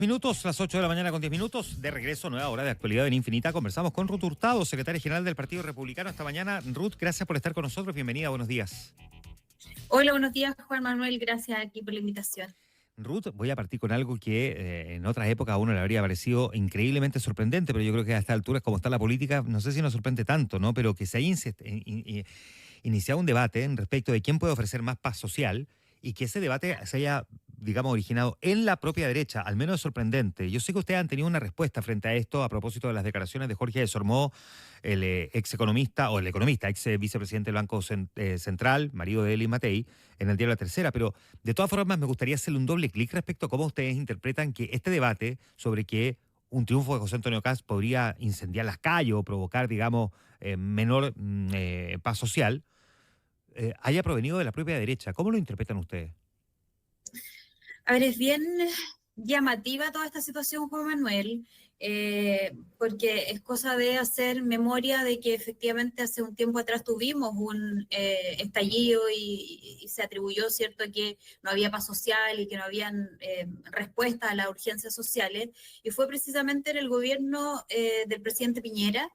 Minutos, las 8 de la mañana con 10 minutos, de regreso, nueva hora de actualidad en Infinita. Conversamos con Ruth Hurtado, secretaria general del Partido Republicano esta mañana. Ruth, gracias por estar con nosotros, bienvenida, buenos días. Hola, buenos días, Juan Manuel, gracias aquí por la invitación. Ruth, voy a partir con algo que en otras épocas a uno le habría parecido increíblemente sorprendente, pero yo creo que a esta altura, como está la política, no sé si nos sorprende tanto, ¿no? Pero que se haya iniciado un debate en respecto de quién puede ofrecer más paz social y que ese debate se haya, digamos, originado en la propia derecha, al menos es sorprendente. Yo sé que ustedes han tenido una respuesta frente a esto a propósito de las declaraciones de Jorge Desormeaux, el ex economista, o el economista, ex vicepresidente del Banco Central, marido de Eli Matei, en el diario La Tercera, pero de todas formas me gustaría hacerle un doble clic respecto a cómo ustedes interpretan que este debate sobre que un triunfo de José Antonio Kast podría incendiar las calles o provocar, digamos, menor paz social, haya provenido de la propia derecha. ¿Cómo lo interpretan ustedes? A ver, es bien llamativa toda esta situación, Juan Manuel, porque es cosa de hacer memoria de que efectivamente hace un tiempo atrás tuvimos un estallido y se atribuyó, ¿cierto?, que no había paz social y que no habían respuestas a las urgencias sociales, y fue precisamente en el gobierno del presidente Piñera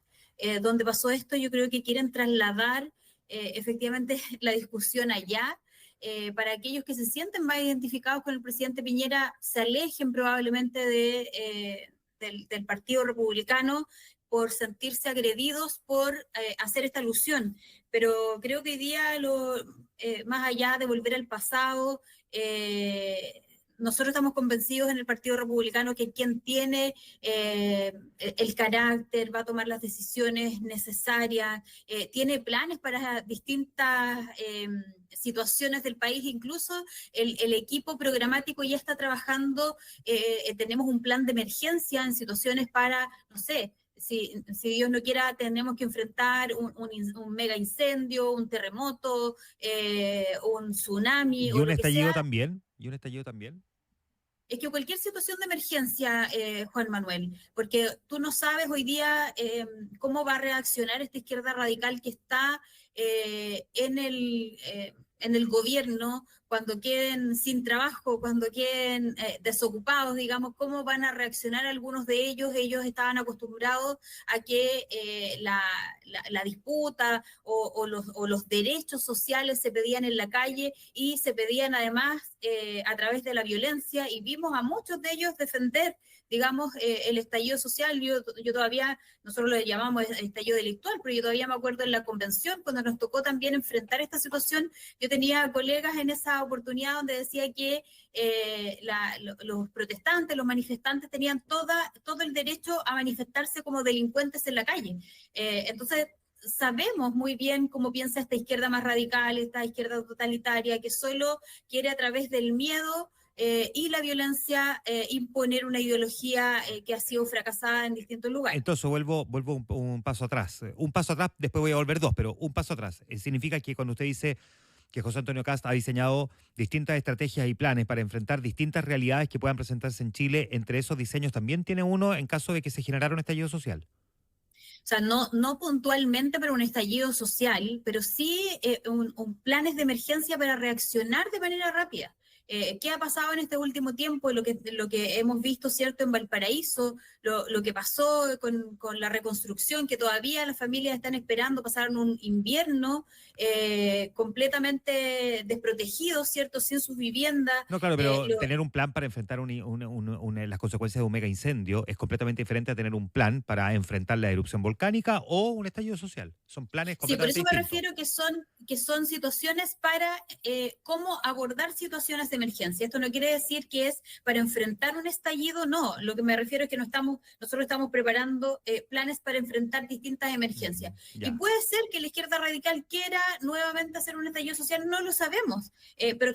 donde pasó esto. Yo creo que quieren trasladar efectivamente la discusión allá, para aquellos que se sienten más identificados con el presidente Piñera, se alejen probablemente del Partido Republicano por sentirse agredidos por hacer esta alusión. Pero creo que hoy día, más allá de volver al pasado, nosotros estamos convencidos en el Partido Republicano que quien tiene el carácter, va a tomar las decisiones necesarias, tiene planes para distintas situaciones del país. Incluso el equipo programático ya está trabajando, tenemos un plan de emergencia en situaciones para, no sé, si Dios no quiera, tenemos que enfrentar un mega incendio, un terremoto, un tsunami ¿Y o un lo que estallido sea. también? ¿Y un estallido también? Es que cualquier situación de emergencia, Juan Manuel, porque tú no sabes hoy día cómo va a reaccionar esta izquierda radical que está en el gobierno, cuando queden sin trabajo, cuando queden desocupados, digamos, cómo van a reaccionar algunos de ellos. Ellos estaban acostumbrados a que la disputa o los derechos sociales se pedían en la calle y se pedían además a través de la violencia, y vimos a muchos de ellos defender, digamos, el estallido social. Yo todavía, nosotros lo llamamos estallido delictual, pero yo todavía me acuerdo en la convención, cuando nos tocó también enfrentar esta situación, yo tenía colegas en esa oportunidad donde decía que los protestantes, los manifestantes tenían todo el derecho a manifestarse como delincuentes en la calle. Entonces, sabemos muy bien cómo piensa esta izquierda más radical, esta izquierda totalitaria, que solo quiere a través del miedo y la violencia imponer una ideología que ha sido fracasada en distintos lugares. Entonces vuelvo un paso atrás. Un paso atrás, después voy a volver dos, pero un paso atrás. Significa que cuando usted dice que José Antonio Kast ha diseñado distintas estrategias y planes para enfrentar distintas realidades que puedan presentarse en Chile, entre esos diseños también tiene uno en caso de que se generara un estallido social. O sea, no puntualmente para un estallido social, pero sí planes de emergencia para reaccionar de manera rápida. ¿Qué ha pasado en este último tiempo? Lo que hemos visto, ¿cierto?, en Valparaíso, lo que pasó con la reconstrucción, que todavía las familias están esperando, pasaron un invierno completamente desprotegidos, ¿cierto?, sin sus viviendas. No, claro, pero tener un plan para enfrentar las consecuencias de un mega incendio es completamente diferente a tener un plan para enfrentar la erupción volcánica o un estallido social. Son planes Sí, por completamente eso me distintos. refiero que son situaciones para cómo abordar situaciones de emergencia. Esto no quiere decir que es para enfrentar un estallido, no. Lo que me refiero es que nosotros estamos preparando planes para enfrentar distintas emergencias. Y Ya. puede ser que la izquierda radical quiera nuevamente hacer un estallido social, no lo sabemos, pero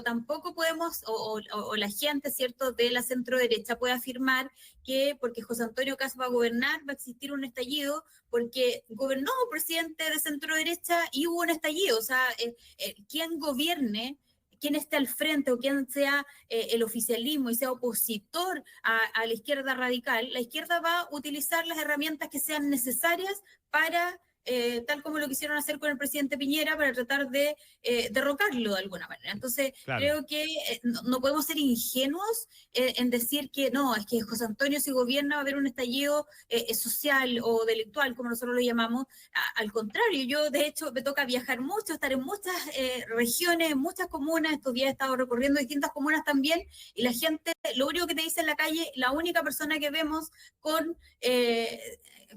tampoco podemos, o la gente, ¿cierto?, de la centro derecha puede afirmar que porque José Antonio Kast va a gobernar va a existir un estallido, porque gobernó un presidente de centro derecha y hubo un estallido. O sea, quien gobierne, quien esté al frente o quien sea el oficialismo y sea opositor a la izquierda radical, la izquierda va a utilizar las herramientas que sean necesarias para tal como lo quisieron hacer con el presidente Piñera para tratar de derrocarlo de alguna manera. Entonces, Claro. creo que no podemos ser ingenuos en decir que no, es que José Antonio si gobierna va a haber un estallido social o delictual, como nosotros lo llamamos. Al contrario, yo de hecho me toca viajar mucho, estar en muchas regiones, en muchas comunas. Estos días he estado recorriendo distintas comunas también, y la gente, lo único que te dice en la calle, la única persona que vemos con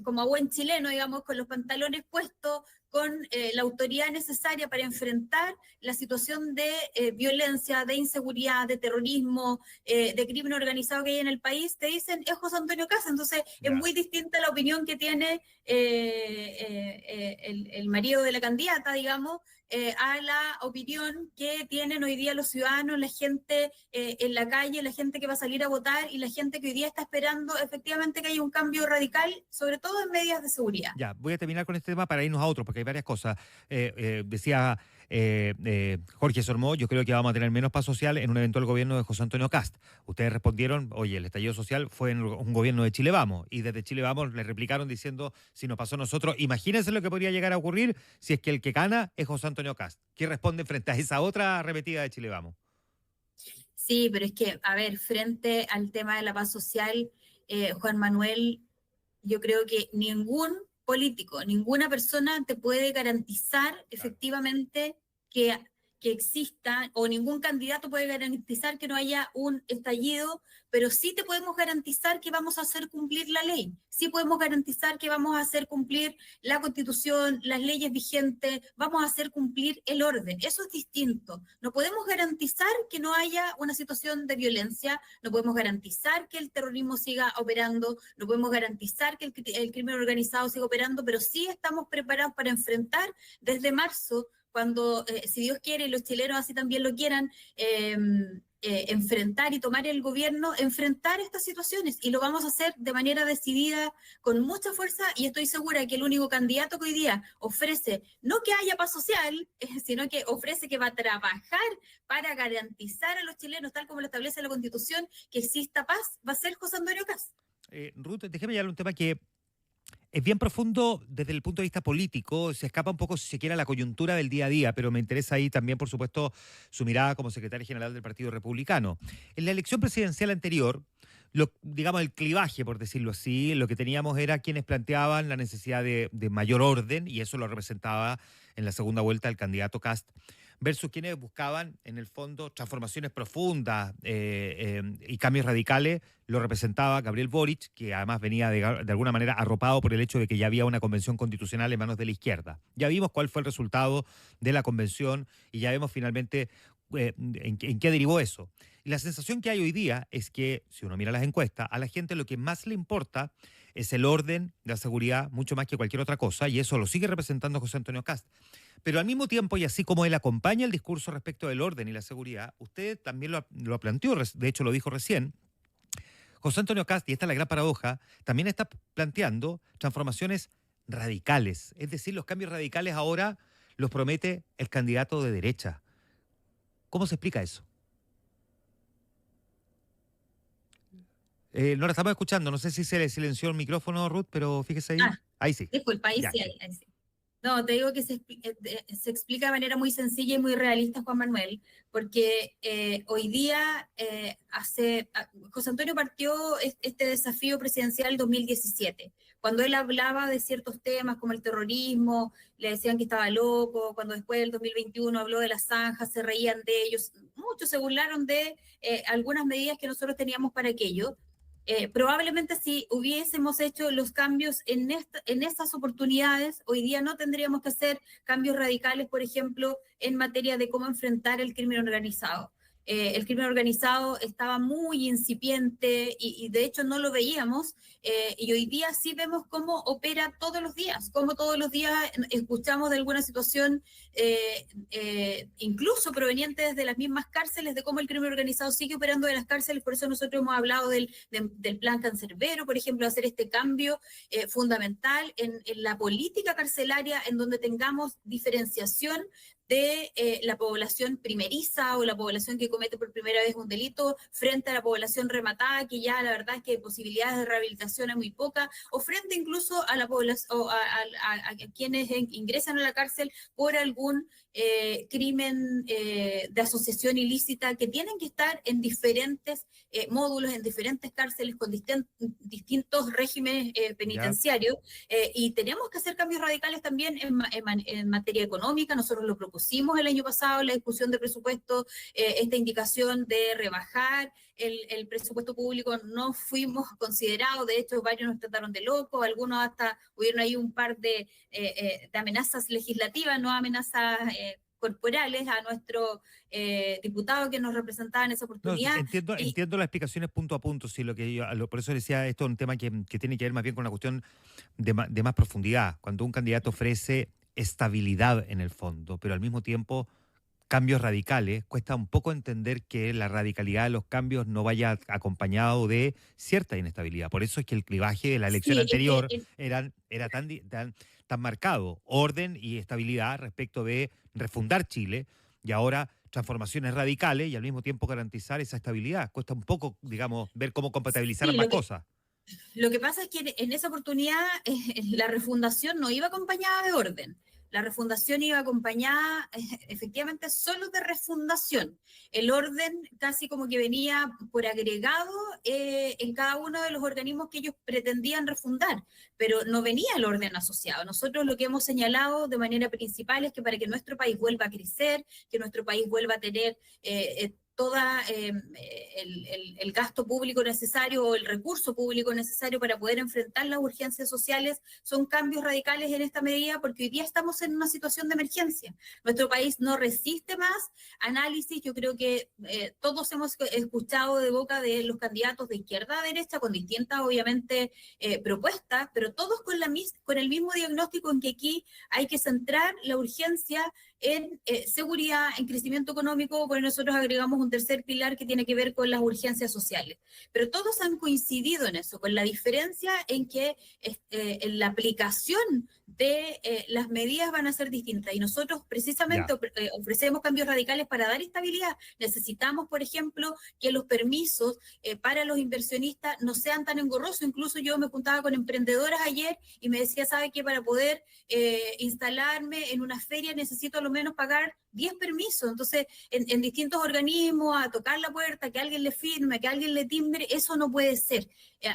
como a buen chileno, digamos, con los pantalones puestos, con la autoridad necesaria para enfrentar la situación de violencia, de inseguridad, de terrorismo, de crimen organizado que hay en el país, te dicen, es José Antonio Kast. Entonces, es muy distinta la opinión que tiene el marido de la candidata, digamos, a la opinión que tienen hoy día los ciudadanos, la gente en la calle, la gente que va a salir a votar y la gente que hoy día está esperando efectivamente que haya un cambio radical, sobre todo en medidas de seguridad. Ya, voy a terminar con este tema para irnos a otro, porque hay varias cosas. Decía Jorge Sormó, yo creo que vamos a tener menos paz social en un eventual gobierno de José Antonio Kast. Ustedes respondieron, oye, el estallido social fue en un gobierno de Chile Vamos, y desde Chile Vamos le replicaron diciendo, si nos pasó a nosotros, imagínense lo que podría llegar a ocurrir si es que el que gana es José Antonio Kast. ¿Qué responde frente a esa otra arremetida de Chile Vamos? Sí, pero es que, a ver, frente al tema de la paz social, Juan Manuel, yo creo que ningún político, ninguna persona te puede garantizar efectivamente que, que exista, o ningún candidato puede garantizar que no haya un estallido, pero sí te podemos garantizar que vamos a hacer cumplir la ley, sí podemos garantizar que vamos a hacer cumplir la Constitución, las leyes vigentes, vamos a hacer cumplir el orden. Eso es distinto. No podemos garantizar que no haya una situación de violencia, no podemos garantizar que el terrorismo siga operando, no podemos garantizar que el crimen organizado siga operando, pero sí estamos preparados para enfrentar desde marzo, cuando, si Dios quiere y los chilenos así también lo quieran, enfrentar y tomar el gobierno, enfrentar estas situaciones, y lo vamos a hacer de manera decidida, con mucha fuerza, y estoy segura que el único candidato que hoy día ofrece, no que haya paz social, sino que ofrece que va a trabajar para garantizar a los chilenos, tal como lo establece la Constitución, que exista paz, va a ser José Antonio Kast. Ruth, déjeme llegar a un tema que es bien profundo desde el punto de vista político, se escapa un poco, si se quiere, a la coyuntura del día a día, pero me interesa ahí también, por supuesto, su mirada como secretario general del Partido Republicano. En la elección presidencial anterior, digamos, el clivaje, por decirlo así, lo que teníamos era quienes planteaban la necesidad de mayor orden, y eso lo representaba en la segunda vuelta el candidato Kast, versus quienes buscaban, en el fondo, transformaciones profundas y cambios radicales, lo representaba Gabriel Boric, que además venía de alguna manera arropado por el hecho de que ya había una convención constitucional en manos de la izquierda. Ya vimos cuál fue el resultado de la convención y ya vemos finalmente en qué derivó eso. Y la sensación que hay hoy día es que, si uno mira las encuestas, a la gente lo que más le importa es el orden, la seguridad, mucho más que cualquier otra cosa, y eso lo sigue representando José Antonio Kast. Pero al mismo tiempo, y así como él acompaña el discurso respecto del orden y la seguridad, usted también lo planteó, de hecho lo dijo recién, José Antonio Kast, y esta es la gran paradoja, también está planteando transformaciones radicales. Es decir, los cambios radicales ahora los promete el candidato de derecha. ¿Cómo se explica eso? No la estamos escuchando, no sé si se le silenció el micrófono, Ruth, pero fíjese ahí. Ahí sí. Disculpa, ahí Ya. sí, ahí sí. No, te digo que se explica de manera muy sencilla y muy realista, Juan Manuel, porque hoy día José Antonio partió este desafío presidencial en 2017, cuando él hablaba de ciertos temas como el terrorismo, le decían que estaba loco, cuando después del 2021 habló de las zanjas, se reían de ellos, muchos se burlaron de algunas medidas que nosotros teníamos para aquello. Probablemente si hubiésemos hecho los cambios en estas oportunidades, hoy día no tendríamos que hacer cambios radicales, por ejemplo, en materia de cómo enfrentar el crimen organizado. El crimen organizado estaba muy incipiente y de hecho no lo veíamos, y hoy día sí vemos cómo opera todos los días, cómo todos los días escuchamos de alguna situación, incluso proveniente desde las mismas cárceles, de cómo el crimen organizado sigue operando de las cárceles. Por eso nosotros hemos hablado del plan Cancerbero, por ejemplo, hacer este cambio fundamental en la política carcelaria, en donde tengamos diferenciación de la población primeriza o la población que comete por primera vez un delito frente a la población rematada, que ya la verdad es que posibilidades de rehabilitación hay muy pocas, o frente incluso a la población o a quienes ingresan a la cárcel por algún crimen de asociación ilícita, que tienen que estar en diferentes módulos, en diferentes cárceles con distintos regímenes ¿Ya? penitenciarios, y tenemos que hacer cambios radicales también en materia económica. Nosotros lo propusimos el año pasado en la discusión de presupuesto, esta indicación de rebajar el presupuesto público. No fuimos considerados, de hecho varios nos trataron de locos, algunos hasta hubieron ahí un par de amenazas legislativas, no amenazas corporales a nuestro diputado que nos representaba en esa No, oportunidad. Y entiendo las explicaciones punto a punto, sí, lo que por eso decía, esto es un tema que tiene que ver más bien con una cuestión de más profundidad. Cuando un candidato ofrece estabilidad en el fondo, pero al mismo tiempo cambios radicales, cuesta un poco entender que la radicalidad de los cambios no vaya acompañado de cierta inestabilidad. Por eso es que el clivaje de la elección sí, es que anterior era tan marcado, orden y estabilidad respecto de refundar Chile, y ahora transformaciones radicales y al mismo tiempo garantizar esa estabilidad. Cuesta un poco, digamos, ver cómo compatibilizar sí, ambas cosas. lo que pasa es que en esa oportunidad la refundación no iba acompañada de orden. La refundación iba acompañada efectivamente solo de refundación. El orden casi como que venía por agregado en cada uno de los organismos que ellos pretendían refundar, pero no venía el orden asociado. Nosotros lo que hemos señalado de manera principal es que para que nuestro país vuelva a crecer, que nuestro país vuelva a tener toda el gasto público necesario o el recurso público necesario para poder enfrentar las urgencias sociales, son cambios radicales en esta medida, porque hoy día estamos en una situación de emergencia. Nuestro país no resiste más análisis. Yo creo que todos hemos escuchado de boca de los candidatos de izquierda a derecha, con distintas, obviamente, propuestas, pero todos con el mismo diagnóstico, en que aquí hay que centrar la urgencia en seguridad, en crecimiento económico. Porque nosotros agregamos un tercer pilar que tiene que ver con las urgencias sociales. Pero todos han coincidido en eso, con la diferencia en que en la aplicación de las medidas van a ser distintas. Y nosotros precisamente Ya. ofrecemos cambios radicales para dar estabilidad. Necesitamos, por ejemplo, que los permisos para los inversionistas no sean tan engorrosos. Incluso yo me juntaba con emprendedoras ayer y me decía, ¿sabe qué? Para poder instalarme en una feria necesito a lo menos pagar 10 permisos. Entonces, en distintos organismos, a tocar la puerta, que alguien le firme, que alguien le timbre, eso no puede ser.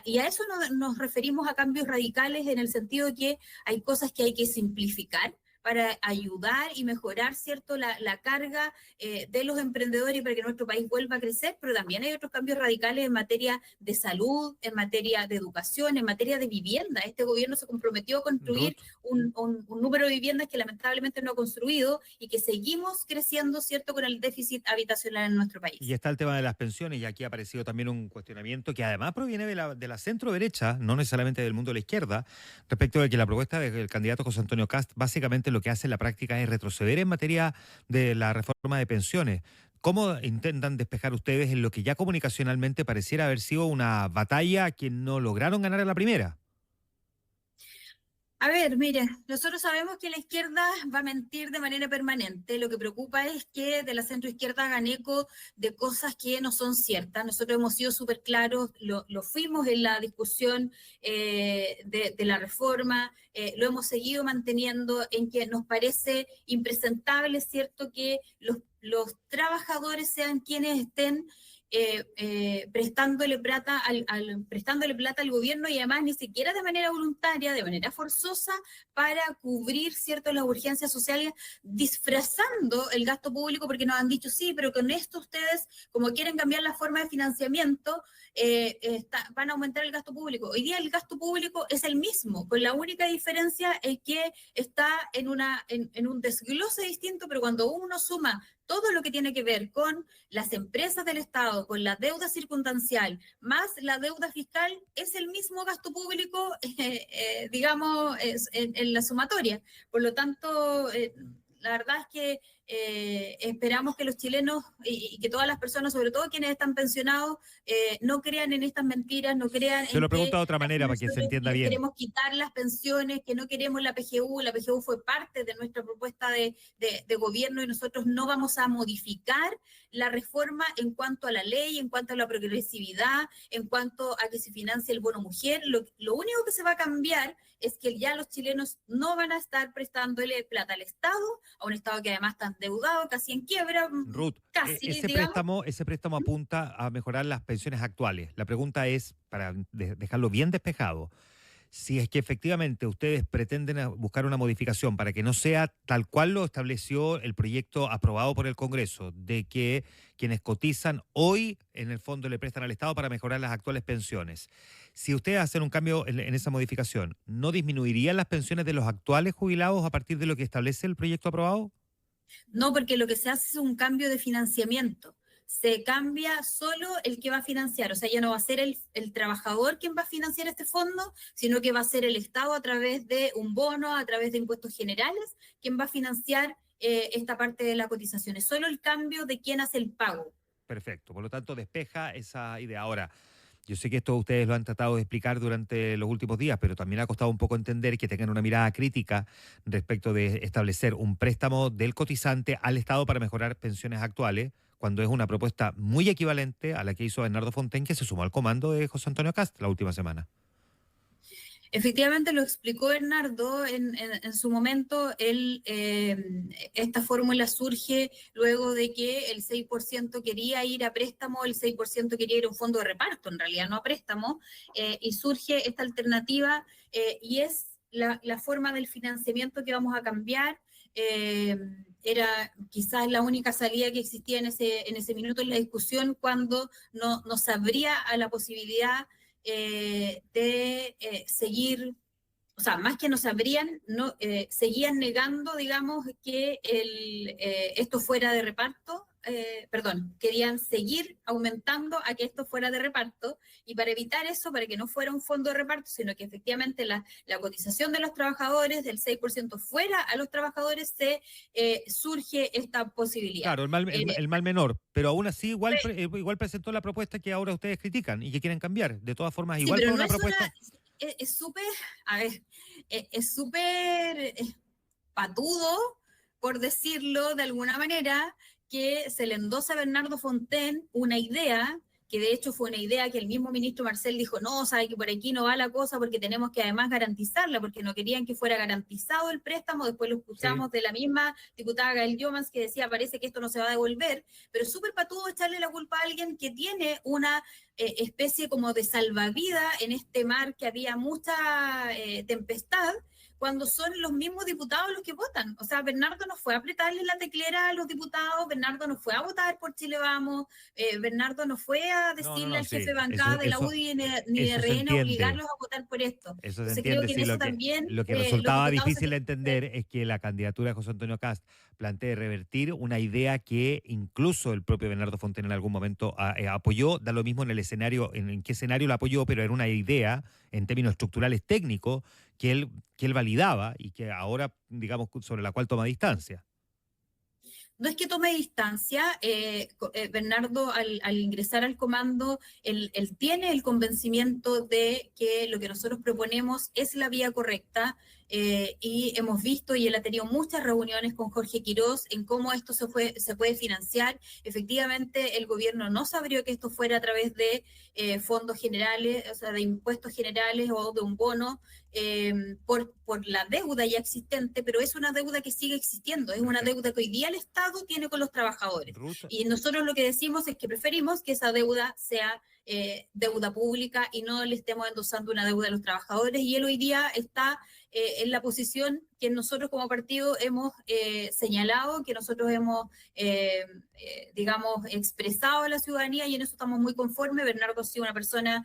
Y a eso nos referimos a cambios radicales, en el sentido de que hay cosas que hay que simplificar para ayudar y mejorar, ¿cierto?, la carga de los emprendedores, y para que nuestro país vuelva a crecer. Pero también hay otros cambios radicales en materia de salud, en materia de educación, en materia de vivienda. Este gobierno se comprometió a construir Ruth. un número de viviendas que lamentablemente no ha construido, y que seguimos creciendo, ¿cierto?, con el déficit habitacional en nuestro Y país. está el tema de las pensiones, y aquí ha aparecido también un cuestionamiento que además proviene de la centro derecha, no necesariamente del mundo de la izquierda, respecto de que la propuesta del candidato José Antonio Cast básicamente lo que hace en la práctica es retroceder en materia de la reforma de pensiones. ¿Cómo intentan despejar ustedes en lo que ya comunicacionalmente pareciera haber sido una batalla que no lograron ganar a la primera? A ver, mire, nosotros sabemos que la izquierda va a mentir de manera permanente. Lo que preocupa es que de la centroizquierda hagan eco de cosas que no son ciertas. Nosotros hemos sido súper claros, lo fuimos en la discusión de la reforma, lo hemos seguido manteniendo, en que nos parece impresentable, ¿cierto?, que los trabajadores sean quienes estén prestándole prestándole plata al gobierno, y además ni siquiera de manera voluntaria, de manera forzosa, para cubrir, ¿cierto?, las urgencias sociales, disfrazando el gasto público, porque nos han dicho, sí, pero con esto ustedes, como quieren cambiar la forma de financiamiento, van a aumentar el gasto público. Hoy día el gasto público es el mismo, con la única diferencia es que está en un desglose distinto, pero cuando uno suma todo lo que tiene que ver con las empresas del Estado, con la deuda circunstancial, más la deuda fiscal, es el mismo gasto público, digamos, en la sumatoria. Por lo tanto, la verdad es que esperamos que los chilenos y que todas las personas, sobre todo quienes están pensionados, no crean en estas mentiras, no crean Se en lo que pregunto de otra manera para que se nosotros entienda les bien. queremos quitar las pensiones, que no queremos la PGU. La PGU fue parte de nuestra propuesta de gobierno y nosotros no vamos a modificar la reforma en cuanto a la ley, en cuanto a la progresividad, en cuanto a que se financie el bono mujer. Lo único que se va a cambiar es que ya los chilenos no van a estar prestándole plata al Estado, a un Estado que además está endeudado, casi en quiebra, Ruth, casi, digamos. ese préstamo apunta a mejorar las pensiones actuales. La pregunta es, para dejarlo bien despejado, si es que efectivamente ustedes pretenden buscar una modificación para que no sea tal cual lo estableció el proyecto aprobado por el Congreso, de que quienes cotizan hoy en el fondo le prestan al Estado para mejorar las actuales pensiones. Si ustedes hacen un cambio en esa modificación, ¿no disminuirían las pensiones de los actuales jubilados a partir de lo que establece el proyecto aprobado? No, porque lo que se hace es un cambio de financiamiento. Se cambia solo el que va a financiar, o sea, ya no va a ser el trabajador quien va a financiar este fondo, sino que va a ser el Estado a través de un bono, a través de impuestos generales, quien va a financiar esta parte de la cotización. Es solo el cambio de quién hace el pago. Perfecto, por lo tanto despeja esa idea. Ahora, yo sé que esto ustedes lo han tratado de explicar durante los últimos días, pero también ha costado un poco entender que tengan una mirada crítica respecto de establecer un préstamo del cotizante al Estado para mejorar pensiones actuales, cuando es una propuesta muy equivalente a la que hizo Bernardo Fontaine, que se sumó al comando de José Antonio Kast la última semana. Efectivamente lo explicó Bernardo en su momento. Esta fórmula surge luego de que el 6% quería ir a préstamo, el 6% quería ir a un fondo de reparto, en realidad no a préstamo, y surge esta alternativa y es la forma del financiamiento que vamos a cambiar. Era quizás la única salida que existía en ese minuto en la discusión cuando no se abría a la posibilidad de seguir, o sea, más que no sabrían, no, seguían negando, digamos, que esto fuera de reparto, perdón, querían seguir aumentando a que esto fuera de reparto, y para evitar eso, para que no fuera un fondo de reparto, sino que efectivamente la cotización de los trabajadores del 6% fuera a los trabajadores, surge esta posibilidad. Claro, el mal menor, pero aún así igual presentó la propuesta que ahora ustedes critican y que quieren cambiar. De todas formas, Sí, igual pero fue no una es propuesta. es súper, a ver, es súper patudo, por decirlo de alguna manera, que se le endosa a Bernardo Fontaine una idea, que de hecho fue una idea que el mismo ministro Marcel dijo, no, sabe que por aquí no va la cosa porque tenemos que además garantizarla, porque no querían que fuera garantizado el préstamo. Después lo Sí. escuchamos de la misma diputada Gael Yomans, que decía, parece que esto no se va a devolver, pero es súper patudo echarle la culpa a alguien que tiene una especie como de salvavidas en este mar que había mucha tempestad, cuando son los mismos diputados los que votan. O sea, Bernardo no fue a apretarle la teclera a los diputados, Bernardo no fue a votar por Chile Vamos, Bernardo no fue a decirle No, al jefe sí, de bancada de la UDI ni de eso se RN a entiende. obligarlos a votar por esto. Eso se Entonces creo entiende, que en sí, eso también lo que los resultaba diputados se difícil de tienen que ver. entender es que la candidatura de José Antonio Kast plantee revertir una idea que incluso el propio Bernardo Fontaine en algún momento apoyó, da lo mismo en el escenario, en qué escenario la apoyó, pero era una idea en términos estructurales técnicos que él validaba y que ahora, digamos, sobre la cual toma distancia. No es que tome distancia, Bernardo al ingresar al comando, él tiene el convencimiento de que lo que nosotros proponemos es la vía correcta, y hemos visto, y él ha tenido muchas reuniones con Jorge Quirós en cómo esto se puede financiar. Efectivamente, el gobierno no se abrió que esto fuera a través de fondos generales, o sea, de impuestos generales o de un bono, por la deuda ya existente, pero es una deuda que sigue existiendo, es una Perfecto. deuda que hoy día el Estado tiene con los trabajadores. Ruth, Y nosotros lo que decimos es que preferimos que esa deuda sea deuda pública y no le estemos endosando una deuda a los trabajadores. Y él hoy día está en la posición que nosotros como partido hemos señalado, que nosotros hemos, digamos, expresado a la ciudadanía, y en eso estamos muy conformes. Bernardo ha sido una persona,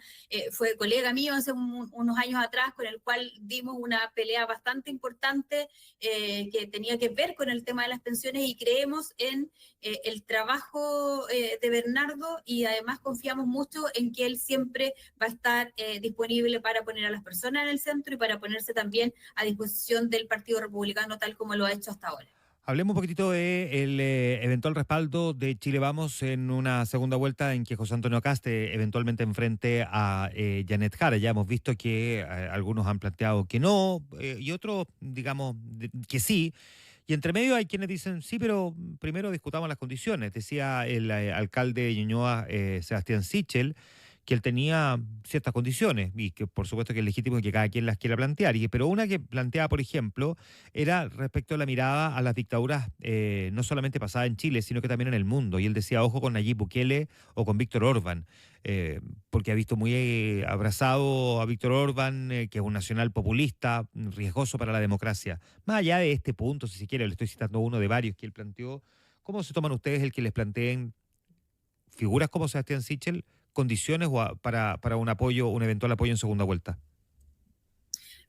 fue colega mío hace unos años atrás, con el cual dimos una pelea bastante importante que tenía que ver con el tema de las pensiones, y creemos en el trabajo de Bernardo, y además confiamos mucho en que él siempre va a estar disponible para poner a las personas en el centro y para ponerse también a disposición del Partido Republicano, tal como lo ha hecho hasta ahora. Hablemos un poquitito de el eventual respaldo de Chile Vamos en una segunda vuelta en que José Antonio Caste eventualmente enfrente a Janet Jara. Ya hemos visto que algunos han planteado que no y otros, digamos, que sí. Y entre medio hay quienes dicen, sí, pero primero discutamos las condiciones. Decía el alcalde de Ñuñoa, Sebastián Sichel, que él tenía ciertas condiciones y que por supuesto que es legítimo que cada quien las quiera plantear. Pero una que planteaba, por ejemplo, era respecto a la mirada a las dictaduras, no solamente pasadas en Chile, sino que también en el mundo. Y él decía, ojo con Nayib Bukele o con Víctor Orbán, porque ha visto muy abrazado a Víctor Orbán, que es un nacional populista, riesgoso para la democracia. Más allá de este punto, si se quiere, le estoy citando uno de varios que él planteó, ¿cómo se toman ustedes el que les planteen figuras como Sebastián Sichel condiciones para un apoyo, un eventual apoyo en segunda vuelta?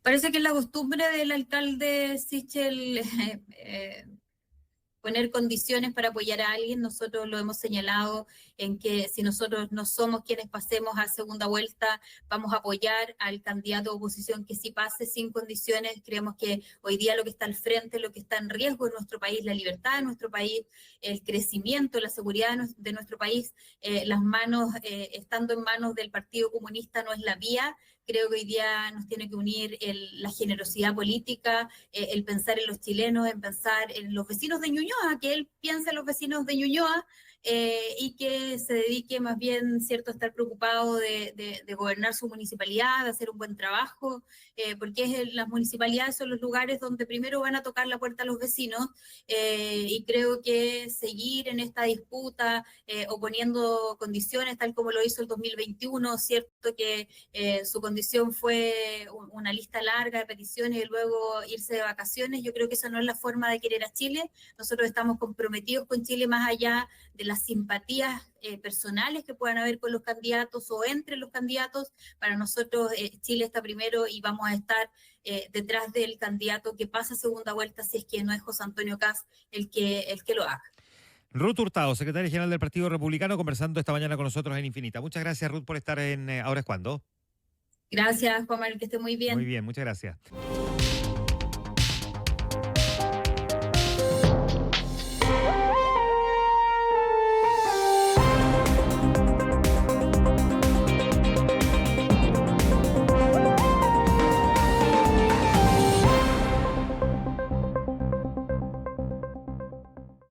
Parece que es la costumbre del alcalde Sichel poner condiciones para apoyar a alguien. Nosotros lo hemos señalado en que si nosotros no somos quienes pasemos a segunda vuelta, vamos a apoyar al candidato de oposición que sí pase sin condiciones. Creemos que hoy día lo que está al frente, lo que está en riesgo en nuestro país, la libertad de nuestro país, el crecimiento, la seguridad de nuestro país, las manos, estando en manos del Partido Comunista no es la vía. Creo que hoy día nos tiene que unir la generosidad política, el pensar en los chilenos, en pensar en los vecinos de Ñuñoa, que él piense en los vecinos de Ñuñoa y que se dedique más bien, cierto, a estar preocupado de gobernar su municipalidad, de hacer un buen trabajo, porque las municipalidades son los lugares donde primero van a tocar la puerta a los vecinos y creo que seguir en esta disputa o poniendo condiciones tal como lo hizo el 2021, cierto que su condición fue una lista larga de peticiones y luego irse de vacaciones. Yo creo que esa no es la forma de querer a Chile. Nosotros estamos comprometidos con Chile más allá de las simpatías personales que puedan haber con los candidatos o entre los candidatos. Para nosotros Chile está primero y vamos a estar detrás del candidato que pasa segunda vuelta si es que no es José Antonio Kast el que lo haga. Ruth Hurtado, secretaria general del Partido Republicano, conversando esta mañana con nosotros en Infinita. Muchas gracias, Ruth, por estar en Ahora es Cuando. Gracias, Juan Manuel, que esté muy bien. Muy bien, muchas gracias.